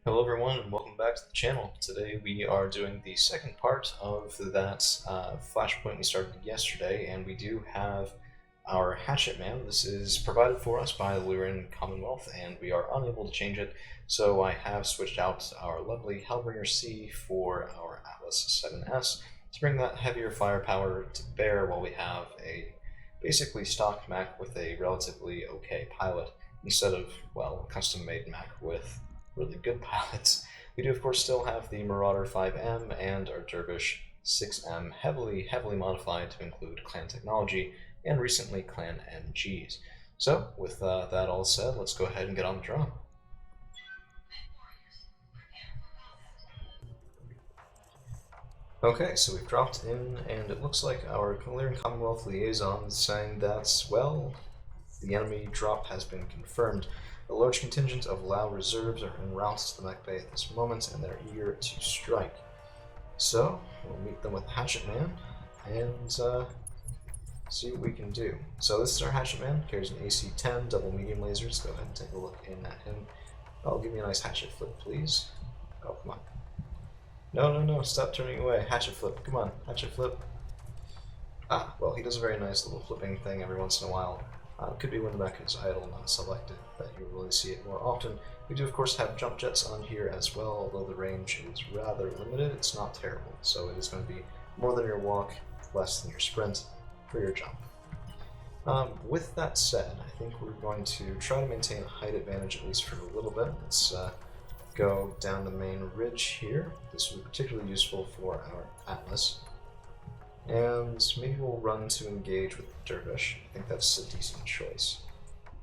Hello everyone and welcome back to the channel. Today we are doing the second part of that Flashpoint we started yesterday, and we do have our Hatchetman. This is provided for us by the Lyran Commonwealth and we are unable to change it, so I have switched out our lovely Hellbringer C for our Atlas 7S to bring that heavier firepower to bear while we have a basically stock mech with a relatively okay pilot instead of, well, custom-made mech with really good pilots. We do, of course, still have the Marauder 5M and our Dervish 6M, heavily modified to include clan technology and recently clan MGs. So, with that all said, let's go ahead and get on the draw. Okay, so we've dropped in, and it looks like our Lyran Commonwealth liaison is saying that, well, the enemy drop has been confirmed. A large contingent of Lao reserves are en route to the mech bay at this moment, and they're eager to strike. So, we'll meet them with Hatchetman, and see what we can do. So this is our Hatchetman, carries an AC-10, double medium lasers. Go ahead and take a look in at him. Oh, give me a nice hatchet flip, please. Oh, come on. No, stop turning away. Hatchet flip, come on, hatchet flip. Ah, well, he does a very nice little flipping thing every once in a while. Could be when the mech is idle, not selected, that you'll really see it more often. We do, of course, have jump jets on here as well, although the range is rather limited. It's not terrible, so it is going to be more than your walk, less than your sprint for your jump. With that said, I think we're going to try to maintain a height advantage at least for a little bit. Let's go down the main ridge here. This will be particularly useful for our Atlas. And maybe we'll run to engage with the Dervish. I think that's a decent choice.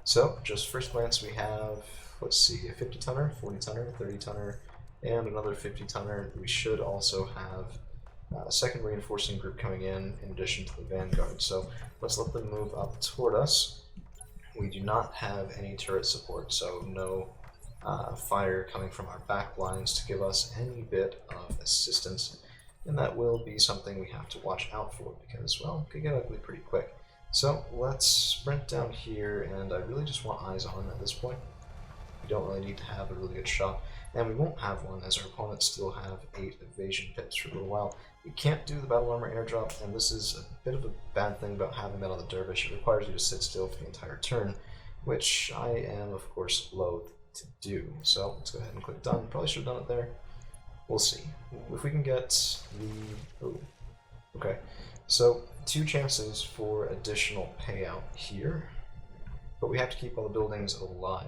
So, just first glance, we have, let's see, a 50-tonner, 40-tonner, 30-tonner, and another 50-tonner. We should also have a second reinforcing group coming in addition to the Vanguard. So, let's let them move up toward us. We do not have any turret support, so no fire coming from our back lines to give us any bit of assistance. And that will be something we have to watch out for because, well, it could get ugly pretty quick. So let's sprint down here, and I really just want eyes on at this point. We don't really need to have a really good shot, and we won't have one as our opponents still have 8 evasion pips for a little while. We can't do the battle armor airdrop, and this is a bit of a bad thing about having that on the Dervish. It requires you to sit still for the entire turn, which I am, of course, loath to do. So let's go ahead and click done. Probably should have done it there. We'll see. If we can get the... Oh, okay. So, 2 chances for additional payout here, but we have to keep all the buildings alive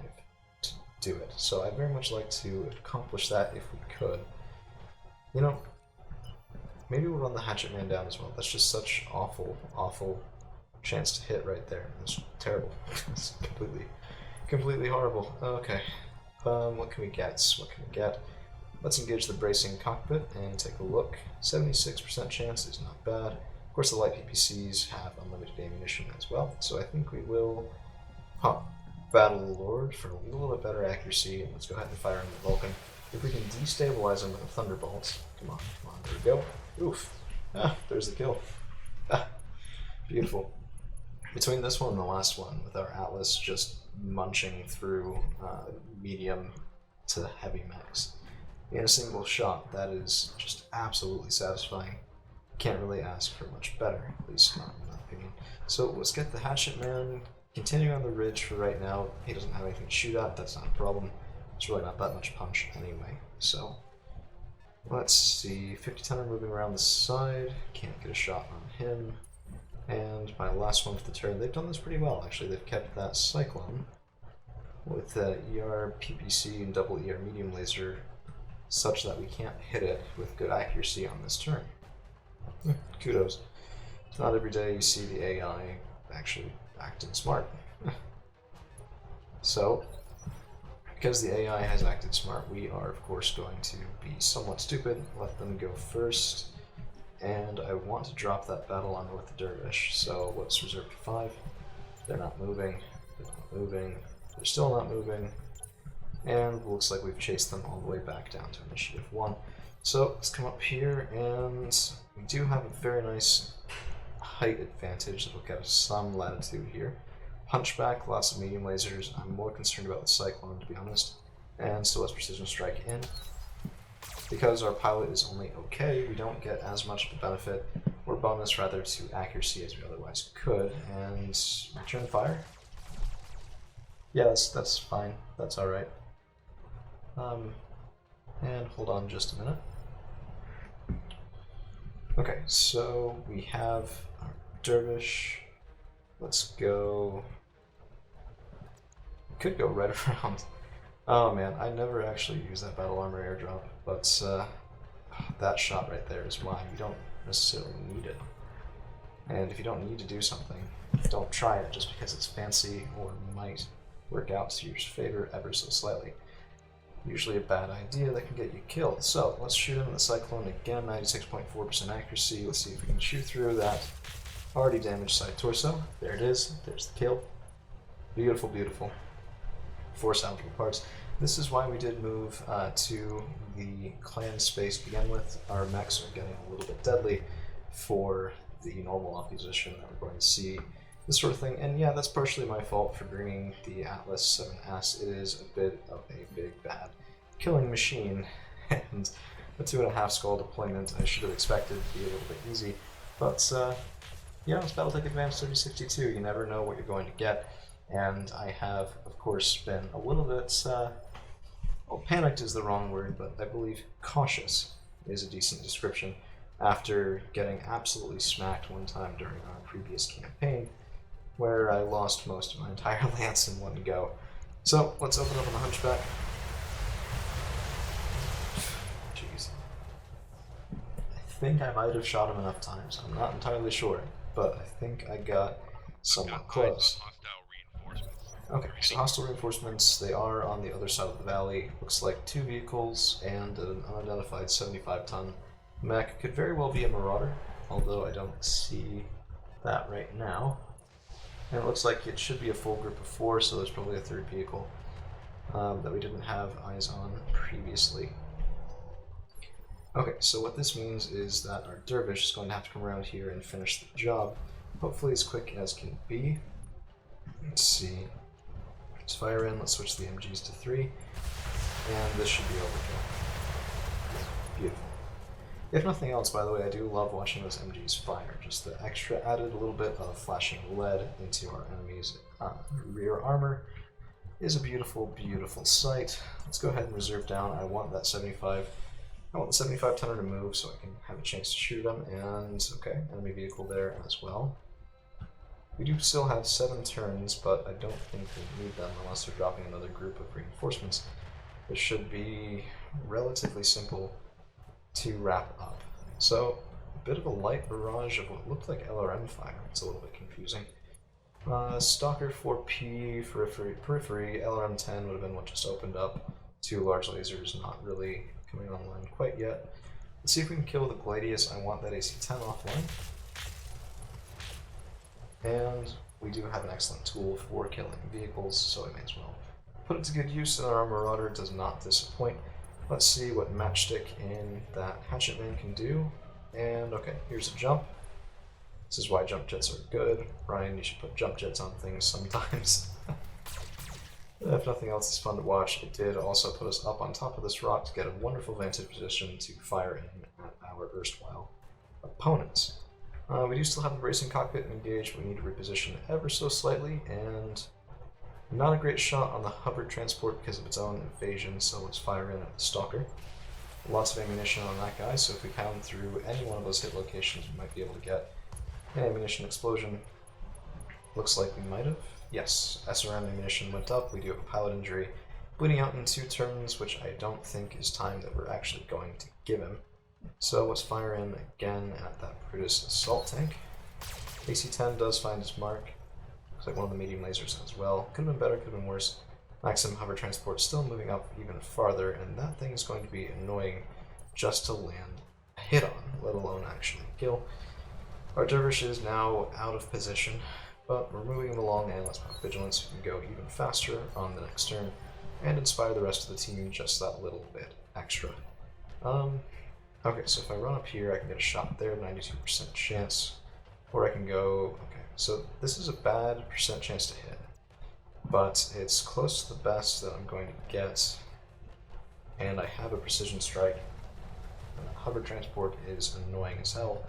to do it. So I'd very much like to accomplish that if we could. You know, maybe we'll run the Hatchetman down as well. That's just such awful chance to hit right there. It's terrible. It's completely horrible. Okay. What can we get? Let's engage the bracing cockpit and take a look. 76% chance is not bad. Of course, the light PPCs have unlimited ammunition as well, so I think we will pop Battle Lord for a little bit better accuracy. Let's go ahead and fire in the Vulcan. If we can destabilize him with a Thunderbolt. Come on, there we go. Oof. Ah, there's the kill. Ah, beautiful. Between this one and the last one, with our Atlas just munching through medium to heavy mechs in a single shot, that is just absolutely satisfying. Can't really ask for much better, at least not in my opinion. So let's get the Hatchetman continuing on the ridge for right now. He doesn't have anything to shoot at, that's not a problem. It's really not that much punch anyway. So let's see, 50-tonner moving around the side, can't get a shot on him. And my last one for the turn, they've done this pretty well actually. They've kept that Cyclone with ER PPC and double ER medium laser such that we can't hit it with good accuracy on this turn. Kudos. It's not every day you see the AI actually acting smart. So, because the AI has acted smart, we are of course going to be somewhat stupid, let them go first, and I want to drop that battle armor with the Dervish, so what's reserved for 5? They're not moving, they're still not moving, and looks like we've chased them all the way back down to initiative 1. So let's come up here, and we do have a very nice height advantage that will get us some latitude here. Punchback, lots of medium lasers. I'm more concerned about the Cyclone, to be honest. and still has precision strike in. Because our pilot is only okay, we don't get as much of a benefit, or bonus rather, to accuracy as we otherwise could, and return fire? Yeah, that's fine, that's alright. And hold on just a minute. Okay, so we have our dervish. Let's go. We could go right around. Oh man, I never actually use that battle armor airdrop, but that shot right there is why you don't necessarily need it. And if you don't need to do something, don't try it just because it's fancy or might work out to your favor ever so slightly. Usually a bad idea that can get you killed. So let's shoot him in the Cyclone again, 96.4% accuracy. Let's see if we can shoot through that already damaged side torso. There it is. There's the kill. Beautiful, beautiful. 4 salvageable parts. This is why we did move to the clan space to begin with. Our mechs are getting a little bit deadly for the normal opposition that we're going to see. This sort of thing, and yeah, that's partially my fault for bringing the Atlas 7S. It is a bit of a big bad killing machine, and a 2.5 skull deployment I should have expected to be a little bit easy, but yeah, it's Battletech Advanced 3062, you never know what you're going to get, and I have, of course, been a little bit, well, panicked is the wrong word, but I believe cautious is a decent description, after getting absolutely smacked one time during our previous campaign, where I lost most of my entire lance in one go. So, let's open up on the Hunchback. Jeez. I think I might have shot him enough times. I'm not entirely sure, but I think I got somewhat close. Okay, so hostile reinforcements, they are on the other side of the valley. Looks like 2 vehicles and an unidentified 75-ton mech. Could very well be a Marauder, although I don't see that right now. And it looks like it should be a full group of 4, so there's probably a 3rd vehicle that we didn't have eyes on previously. Okay, so what this means is that our dervish is going to have to come around here and finish the job, hopefully as quick as can be. Let's see. Let's fire in, let's switch the MGs to 3, and this should be overkill. Beautiful. If nothing else, by the way, I do love watching those MGs fire. Just the extra added little bit of flashing lead into our enemy's rear armor is a beautiful, beautiful sight. Let's go ahead and reserve down. I want that 75. I want the 75 tonner to move so I can have a chance to shoot them. And okay, enemy vehicle there as well. We do still have 7 turns, but I don't think we need them unless they're dropping another group of reinforcements. This should be relatively simple to wrap up. So, a bit of a light barrage of what looked like LRM fire. It's a little bit confusing. Stalker 4P, periphery, LRM 10 would have been what just opened up. 2 large lasers not really coming online quite yet. Let's see if we can kill the Gladius. I want that AC-10 offline. And we do have an excellent tool for killing vehicles, so I may as well put it to good use, and our Marauder does not disappoint. Let's see what Matchstick in that Hatchetman can do. And okay, here's a jump. This is why jump jets are good. Ryan, you should put jump jets on things sometimes. If nothing else, it's fun to watch. It did also put us up on top of this rock to get a wonderful vantage position to fire in at our erstwhile opponents. We do still have the racing cockpit engaged, but we need to reposition ever so slightly, and not a great shot on the hover transport because of its own evasion, so let's fire in at the Stalker. Lots of ammunition on that guy, so if we pound through any one of those hit locations, we might be able to get an ammunition explosion. Looks like we might have. Yes, SRM ammunition went up, we do have a pilot injury. Bleeding out in 2 turns, which I don't think is time that we're actually going to give him. So let's fire in again at that Brutus assault tank. AC-10 does find his mark. Looks like one of the medium lasers as well. Could have been better, could have been worse. Maximum hover transport still moving up even farther, and that thing is going to be annoying just to land a hit on, let alone actually kill. Our dervish is now out of position, but we're moving him along, and let's pop vigilance. We can go even faster on the next turn and inspire the rest of the team just that little bit extra. Okay, so if I run up here, I can get a shot there, 92% chance. Or I can go, okay, so this is a bad percent chance to hit, but it's close to the best that I'm going to get and I have a precision strike. And the hover transport is annoying as hell.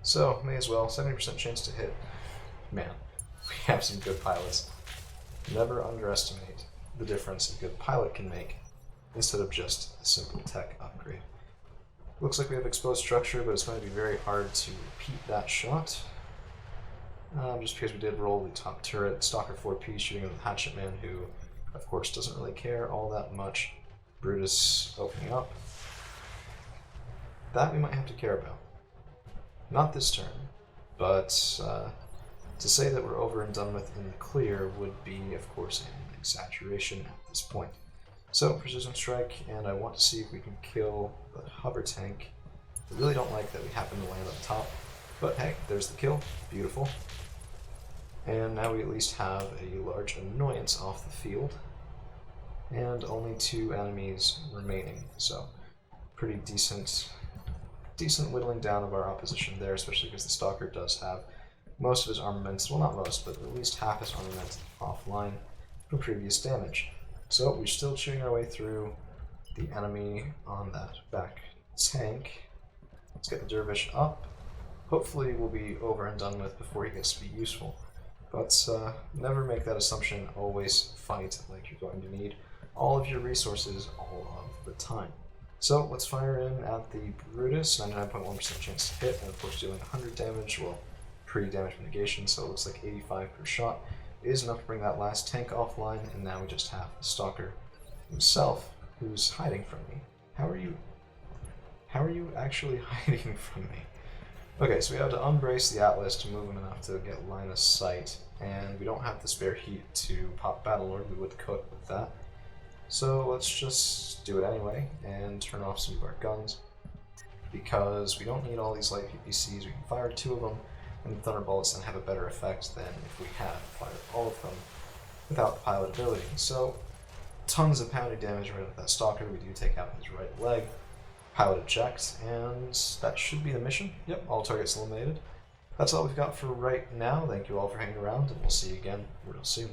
So, may as well. 70% chance to hit. Man, we have some good pilots. Never underestimate the difference a good pilot can make instead of just a simple tech upgrade. Looks like we have exposed structure, but it's going to be very hard to repeat that shot. Just because we did roll the top turret, Stalker 4P shooting at the Hatchetman, who, of course, doesn't really care all that much. Brutus opening up. That we might have to care about. Not this turn, but to say that we're over and done with in the clear would be, of course, an exaggeration at this point. So, precision strike, and I want to see if we can kill the hover tank. I really don't like that we happen to land on top, but hey, there's the kill. Beautiful. And now we at least have a large annoyance off the field, and only 2 enemies remaining, so pretty decent whittling down of our opposition there, especially because the Stalker does have most of his armaments, well, not most, but at least half his armament offline from previous damage. So we're still chewing our way through the enemy on that back tank. Let's get the Dervish up. Hopefully we'll be over and done with before he gets to be useful. But never make that assumption. Always fight like you're going to need all of your resources all of the time. So let's fire in at the Brutus, 99.1% chance to hit, and of course dealing 100 damage, well, pre-damage mitigation, so it looks like 85 per shot is enough to bring that last tank offline, and now we just have the Stalker himself, who's hiding from me. How are you actually hiding from me? Okay, so we have to unbrace the Atlas to move him enough to get line of sight, and we don't have the spare heat to pop Battlelord. We would cook with that. So let's just do it anyway and turn off some of our guns, because we don't need all these light PPCs. We can fire 2 of them, and the Thunderbolts then have a better effect than if we had fired all of them without the pilot ability. So tons of pounding damage right with that Stalker. We do take out his right leg. Pilot eject, and that should be the mission. Yep, all targets eliminated. That's all we've got for right now. Thank you all for hanging around, and we'll see you again real soon.